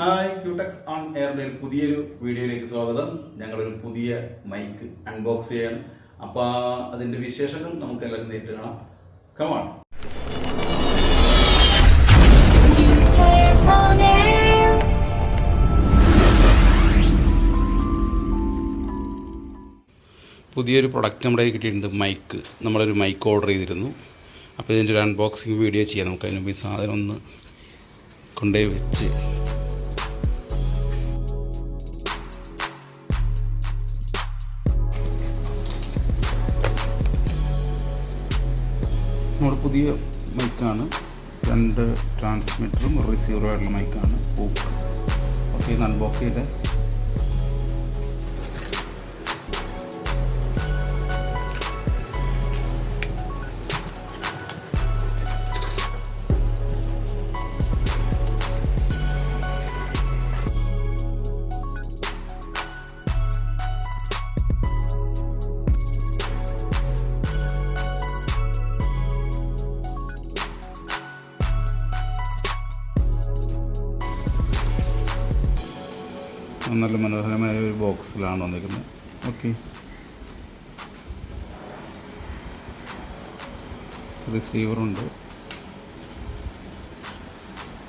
Hi Cutex on എയറിൻ്റെ പുതിയൊരു വീഡിയോയിലേക്ക് സ്വാഗതം. ഞങ്ങളൊരു പുതിയ മൈക്ക് അൺബോക്സ് ചെയ്യണം. അപ്പോൾ അതിൻ്റെ വിശേഷങ്ങൾ നമുക്ക് എല്ലാവരും നേരിട്ട് കാണാം. കമാൺ. പുതിയൊരു പ്രൊഡക്റ്റ് നമ്മുടെ കയ്യിൽ കിട്ടിയിട്ടുണ്ട്. മൈക്ക്. നമ്മളൊരു മൈക്ക് ഓർഡർ ചെയ്തിരുന്നു. അപ്പോൾ ഇതിൻ്റെ ഒരു അൺബോക്സിങ് വീഡിയോ ചെയ്യാം. നമുക്ക് അതിന് മുമ്പ് ഈ സാധനം ഒന്ന് കൊണ്ടുപോയി വെച്ച് നമ്മുടെ പുതിയ മൈക്കാണ്. 2 ട്രാൻസ്മിറ്ററും റിസീവറുമായിട്ടുള്ള മൈക്കാണ്. ഓക്കെ, ഇത് അൺബോക്സ് ചെയ്ത് നല്ല മനോഹരമായ ഒരു ബോക്സിലാണ് വന്നിരിക്കുന്നത്. ഓക്കെ, റിസീവറുണ്ട്,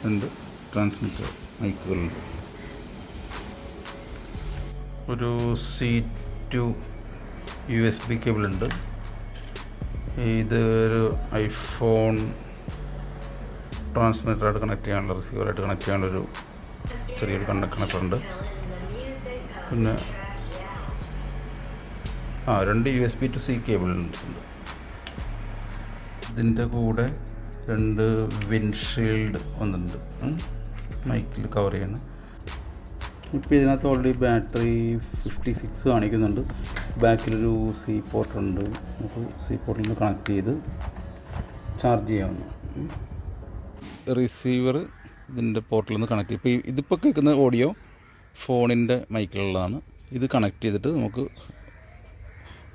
2 ട്രാൻസ്മിറ്റർ മൈക്കുകളുണ്ട്, ഒരു C2 USB കേബിളുണ്ട്. ഇതൊരു ഐഫോൺ ട്രാൻസ്മിറ്ററായിട്ട് കണക്ട് ചെയ്യാനുള്ള, റിസീവറായിട്ട് കണക്ട് ചെയ്യാനുള്ളൊരു ചെറിയൊരു കണക്ടറുണ്ട്. പിന്നെ 2 USB to C കേബിൾസ് ഉണ്ട്. ഇതിൻ്റെ കൂടെ 2 വിൻഡ്ഷീൽഡ് വന്നിട്ടുണ്ട് മൈക്കിൽ കവർ ചെയ്യണം. ഇപ്പോൾ ഇതിനകത്ത് ഓൾറെഡി ബാറ്ററി 56 കാണിക്കുന്നുണ്ട്. ബാക്കിലൊരു C പോർട്ട് ഉണ്ട്. നമുക്ക് C പോർട്ടിൽ നിന്ന് കണക്ട് ചെയ്ത് ചാർജ് ചെയ്യാവുന്ന റിസീവർ ഇതിൻ്റെ പോർട്ടിൽ നിന്ന് കണക്ട് ചെയ്യും. ഇപ്പോൾ ഇതിപ്പോൾ കേൾക്കുന്ന ഓഡിയോ ഫോണിൻ്റെ മൈക്കിലുള്ളതാണ്. ഇത് കണക്ട് ചെയ്തിട്ട് നമുക്ക്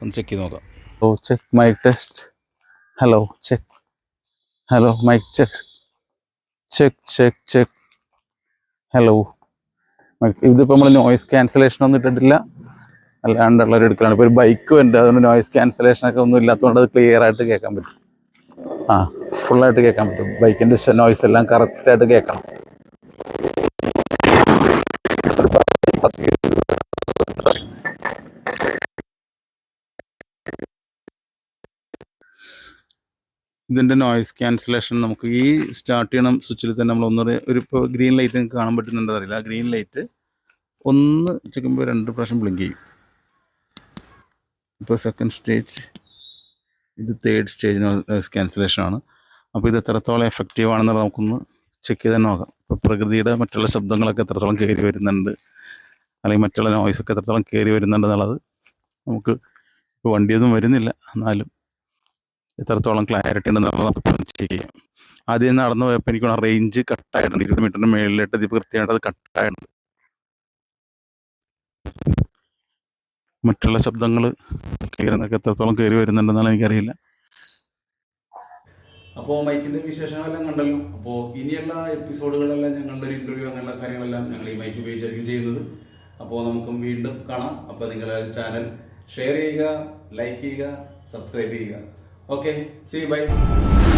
ഒന്ന് ചെക്ക് ചെയ്ത് നോക്കാം. Check mic test. Hello check. Hello mic check check check check. Hello mic. ഇതിപ്പോൾ നമ്മൾ നോയ്സ് ക്യാൻസലേഷൻ ഒന്നും ഇട്ടിട്ടില്ല, അല്ലാണ്ടുള്ളൊരു എടുക്കലാണ്. ഇപ്പോൾ ഒരു ബൈക്കും ഉണ്ട്, അതുകൊണ്ട് നോയ്സ് ക്യാൻസലേഷനൊക്കെ ഒന്നും ഇല്ലാത്തതുകൊണ്ട് അത് ക്ലിയർ ആയിട്ട് കേൾക്കാൻ പറ്റും. ഫുള്ളായിട്ട് കേൾക്കാൻ പറ്റും. ബൈക്കിൻ്റെ നോയ്സ് എല്ലാം കറക്റ്റായിട്ട് കേൾക്കണം. ഇതിൻ്റെ നോയ്സ് ക്യാൻസലേഷൻ നമുക്ക് ഈ സ്റ്റാർട്ട് ചെയ്യണം സ്വിച്ചിൽ തന്നെ നമ്മൾ ഇപ്പോൾ ഗ്രീൻ ലൈറ്റ് നിങ്ങൾക്ക് കാണാൻ പറ്റുന്നുണ്ടോ അറിയില്ല. ആ ഗ്രീൻ ലൈറ്റ് ഒന്ന് ചെക്കുമ്പോൾ 2 പ്രാവശ്യം ബ്ലിങ്ക് ചെയ്യും. ഇപ്പോൾ സെക്കൻഡ് സ്റ്റേജ്, ഇത് 3rd സ്റ്റേജ് നോയ്സ് ക്യാൻസലേഷനാണ്. അപ്പോൾ ഇത് എത്രത്തോളം എഫക്റ്റീവ് ആണെന്നുള്ളത് നമുക്കൊന്ന് ചെക്ക് ചെയ്ത് തന്നെ നോക്കാം. ഇപ്പോൾ പ്രകൃതിയുടെ മറ്റുള്ള ശബ്ദങ്ങളൊക്കെ എത്രത്തോളം കയറി വരുന്നുണ്ട്, അല്ലെങ്കിൽ മറ്റുള്ള നോയ്സൊക്കെ എത്രത്തോളം കയറി വരുന്നുണ്ട് എന്നുള്ളത് നമുക്ക് ഇപ്പോൾ വണ്ടിയൊന്നും വരുന്നില്ല, എന്നാലും എത്രത്തോളം ക്ലാരിറ്റി ഉണ്ടെന്നുള്ളത് നമുക്ക് ചെക്ക് ചെയ്യാം. ആദ്യം നടന്നു പോയപ്പോൾ എനിക്ക് റേഞ്ച് കട്ടായിട്ടുണ്ട്. 20 മീറ്ററിന് മേളിലിട്ട് ഇത് കൃത്യമായിട്ട് അത് കട്ടായിട്ടുണ്ട്. മറ്റുള്ള ശബ്ദങ്ങൾ എത്രത്തോളം കയറി വരുന്നുണ്ടെന്നാണ് എനിക്കറിയില്ല. അപ്പോൾ മൈക്കിൻ്റെ വിശേഷങ്ങളെല്ലാം കണ്ടല്ലോ. അപ്പോൾ ഇനിയുള്ള എപ്പിസോഡുകളെല്ലാം ഞങ്ങളുടെ ഒരു ഇൻ്റർവ്യൂ അങ്ങനെയുള്ള കാര്യങ്ങളെല്ലാം ഞങ്ങൾ ഈ മൈക്ക് ഉപയോഗിച്ചായിരിക്കും ചെയ്യുന്നത്. അപ്പോൾ നമുക്കും വീണ്ടും കാണാം. അപ്പോൾ നിങ്ങളുടെ ചാനൽ ഷെയർ ചെയ്യുക, ലൈക്ക് ചെയ്യുക, സബ്സ്ക്രൈബ് ചെയ്യുക. Okay, see you, bye.